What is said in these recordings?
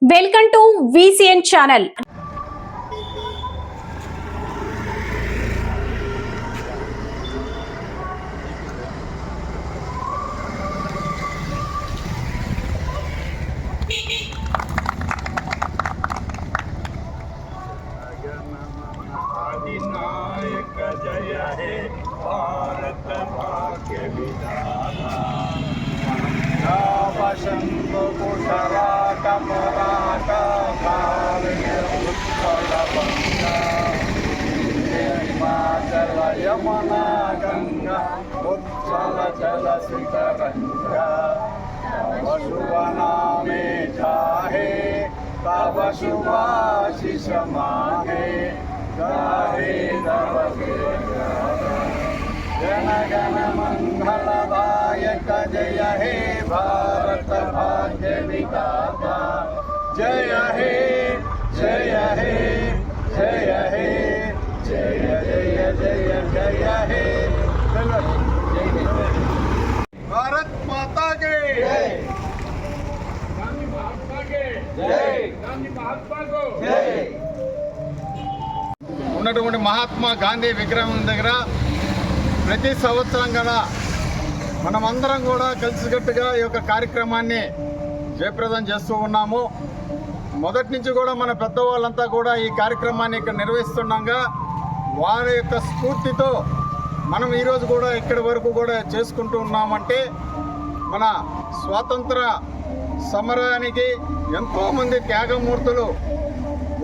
Welcome to VCN channel. अधिनायक जय हे भारत भाग्य विधाता शंभु कुशराट मराठ काव्य उत्पल बंगा हिमाचल यमुना गंगा उत्पल जल सितरंगा शुभ नामे जाहे तब शुभाशिष माहे गाहे तव जन गण मंगलदायक जय हे भारत भाग्य विधाता जय हे जय हे जय हे जय जय जय जय हे भारत माता के जय, गांधी महात्मा के जय, गांधी महात्मा को जय. ఉన్నటువంటి మహాత్మా గాంధీ విగ్రహం దగ్గర ప్రతి సంవత్సరం కూడా మనమందరం కూడా కలిసికట్టుగా ఈ యొక్క కార్యక్రమాన్ని జయప్రదం చేస్తూ ఉన్నాము. మొదటి నుంచి కూడా మన పెద్దవాళ్ళంతా కూడా ఈ కార్యక్రమాన్ని ఇక్కడ నిర్వహిస్తున్నాగా వారి యొక్క స్ఫూర్తితో మనం ఈరోజు కూడా ఇక్కడి వరకు కూడా చేసుకుంటూ ఉన్నామంటే మన స్వాతంత్ర సమరానికి ఎంతోమంది త్యాగమూర్తులు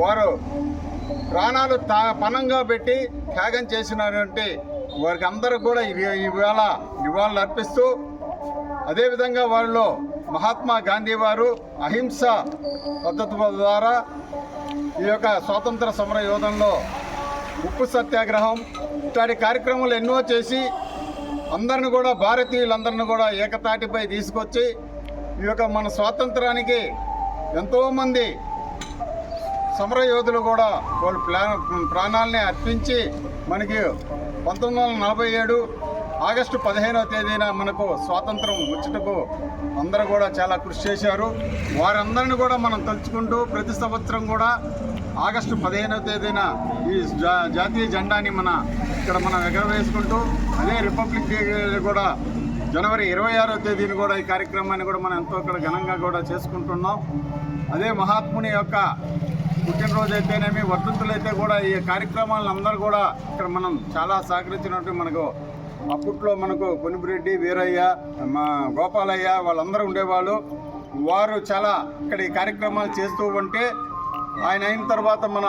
వారు ప్రాణాలు పణంగా పెట్టి త్యాగం చేసినటువంటి వారికి అందరూ కూడా ఈవేళ నివాళులు అర్పిస్తూ అదేవిధంగా వాళ్ళు మహాత్మా గాంధీ వారు అహింస పద్ధతి ద్వారా ఈ యొక్క స్వాతంత్ర సమర యోధంలో ఉప్పు సత్యాగ్రహం ఇట్లాంటి కార్యక్రమాలు ఎన్నో చేసి అందరిని కూడా భారతీయులందరిని కూడా ఏకతాటిపై తీసుకొచ్చి ఈ యొక్క మన స్వాతంత్రానికి ఎంతోమంది సమరయోధులు కూడా వాళ్ళు ప్రాణాలని అర్పించి మనకి 1947 ఆగస్టు 15వ తేదీన మనకు స్వాతంత్రం వచ్చుటకు అందరూ కూడా చాలా కృషి చేశారు. వారందరిని కూడా మనం తలుచుకుంటూ ప్రతి సంవత్సరం కూడా ఆగస్టు 15వ తేదీన ఈ జాతీయ జెండాని మనం ఎగరవేసుకుంటూ అదే రిపబ్లిక్ డే కూడా జనవరి 26వ తేదీని కూడా ఈ కార్యక్రమాన్ని కూడా మనం ఎంతో ఇక్కడ ఘనంగా కూడా చేసుకుంటున్నాం. అదే మహాత్ముని యొక్క పుట్టినరోజు అయితేనేమి వర్ధంతులైతే కూడా ఈ కార్యక్రమాలను అందరూ కూడా ఇక్కడ మనం చాలా సహకరించినట్టు మనకు అప్పట్లో మనకు కొనిపిరెడ్డి వీరయ్య గోపాలయ్య వాళ్ళందరూ ఉండేవాళ్ళు. వారు చాలా ఇక్కడ ఈ కార్యక్రమాలు చేస్తూ ఉంటే ఆయన అయిన తర్వాత మన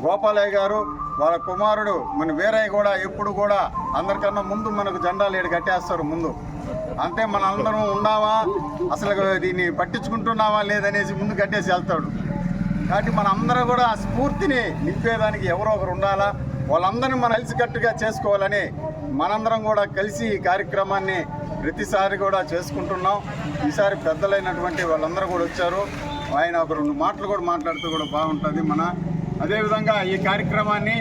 గోపాలయ్య గారు వాళ్ళ కుమారుడు మన వీరయ్య కూడా ఎప్పుడు కూడా అందరికన్నా ముందు మనకు జెండాలు ఏడు కట్టేస్తారు ముందు. అంతే మన అందరం ఉన్నామా అసలు దీన్ని పట్టించుకుంటున్నామా లేదనేసి ముందు కట్టేసి వెళ్తాడు. కాబట్టి మన అందరూ కూడా ఆ స్ఫూర్తిని నింపేదానికి ఎవరో ఒకరు ఉండాలా, వాళ్ళందరినీ మనం కలిసికట్టుగా చేసుకోవాలని మనందరం కూడా కలిసి ఈ కార్యక్రమాన్ని ప్రతిసారి కూడా చేసుకుంటున్నాం. ఈసారి పెద్దలైనటువంటి వాళ్ళందరూ కూడా వచ్చారు. ఆయన ఒక 2 మాటలు కూడా మాట్లాడుతూ కూడా బాగుంటుంది. అదేవిధంగా ఈ కార్యక్రమాన్ని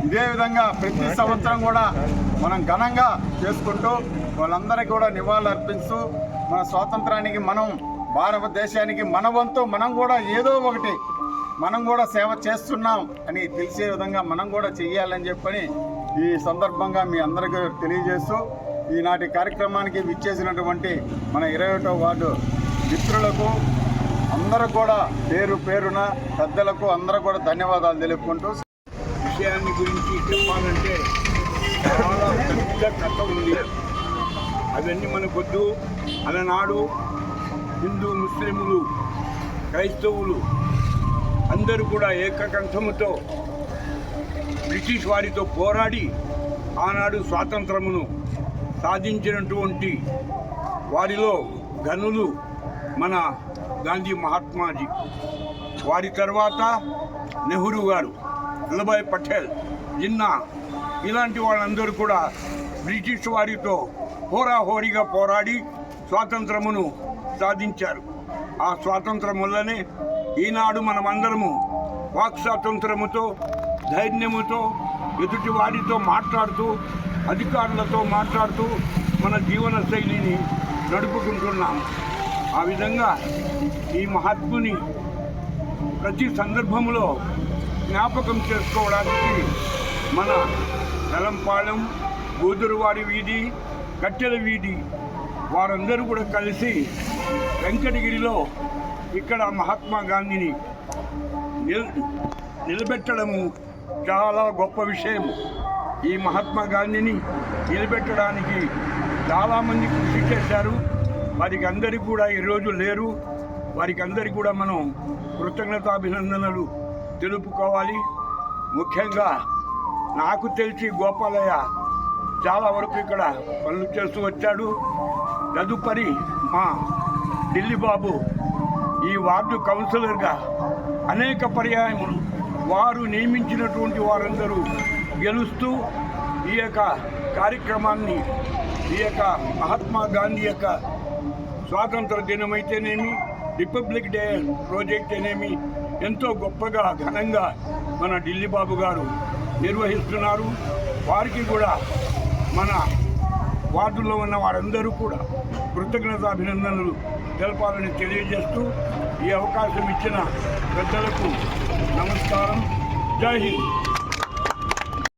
ఇదే విధంగా ప్రతి సంవత్సరం కూడా మనం ఘనంగా చేసుకుంటూ వాళ్ళందరికీ కూడా నివాళులు అర్పిస్తూ మన స్వాతంత్రానికి మనం భారతదేశానికి మన వంతు మనం కూడా ఏదో ఒకటి మనం కూడా సేవ చేస్తున్నాం అని తెలిసే విధంగా మనం కూడా చెయ్యాలని చెప్పని ఈ సందర్భంగా మీ అందరికీ తెలియజేస్తూ ఈనాటి కార్యక్రమానికి విచ్చేసినటువంటి మన 21వ వార్డు మిత్రులకు అందరూ కూడా పేరు పేరున పెద్దలకు అందరూ కూడా ధన్యవాదాలు తెలుపుకుంటూ విషయాన్ని గురించి చెప్పాలంటే చాలా పెద్ద కథ ఉంది. అవన్నీ మనకొద్దు. అలనాడు హిందూ ముస్లింలు క్రైస్తవులు అందరూ కూడా ఏకకంఠముతో బ్రిటిష్ వారితో పోరాడి ఆనాడు స్వాతంత్రమును సాధించినటువంటి వారిలో ఘనులు మన గాంధీ మహాత్మాజీ, వారి తర్వాత నెహ్రూ గారు, వల్లభాయ్ పటేల్, జిన్నా ఇలాంటి వాళ్ళందరూ కూడా బ్రిటిష్ వారితో హోరాహోరీగా పోరాడి స్వాతంత్రమును సాధించారు. ఆ స్వాతంత్రం వల్లనే ఈనాడు మనమందరము వాక్ స్వాతంత్రముతో ధైర్యముతో ఎదుటి వారితో మాట్లాడుతూ అధికారులతో మాట్లాడుతూ మన జీవన శైలిని నడుపుకుంటున్నాం. ఆ విధంగా ఈ మహాత్ముని ప్రతి సందర్భంలో జ్ఞాపకం చేసుకోవడానికి మన వెలంపాలెం, గోదురువారి వీధి, కట్టెల వీధి వారందరూ కూడా కలిసి వెంకటగిరిలో ఇక్కడ మహాత్మా గాంధీని నిలబెట్టడము చాలా గొప్ప విషయం. ఈ మహాత్మా గాంధీని నిలబెట్టడానికి చాలామంది కృషి చేశారు. వారికి అందరికీ కూడా ఈరోజు లేరు. వారికి అందరికీ కూడా మనం కృతజ్ఞతాభినందనలు తెలుపుకోవాలి. ముఖ్యంగా నాకు తెలిసి గోపాలయ్య చాలా వరకు ఇక్కడ పనులు చేస్తూ వచ్చాడు. తదుపరి మా ఢిల్లీ బాబు ఈ వార్డు కౌన్సిలర్గా అనేక పర్యాయములు వారు నియమించినటువంటి వారందరూ గెలుస్తూ ఈ యొక్క కార్యక్రమాన్ని, ఈ యొక్క మహాత్మా గాంధీ యొక్క స్వాతంత్ర దినమైతేనేమి, రిపబ్లిక్ డే రోజైతేనేమి ఎంతో గొప్పగా ఘనంగా మన ఢిల్లీ బాబు గారు నిర్వహిస్తున్నారు. వారికి కూడా మన వార్డులో ఉన్న వారందరూ కూడా కృతజ్ఞతాభినందనలు తెలపాలని తెలియజేస్తూ ఈ అవకాశం ఇచ్చిన పెద్దలకు నమస్కారం. జై హింద్.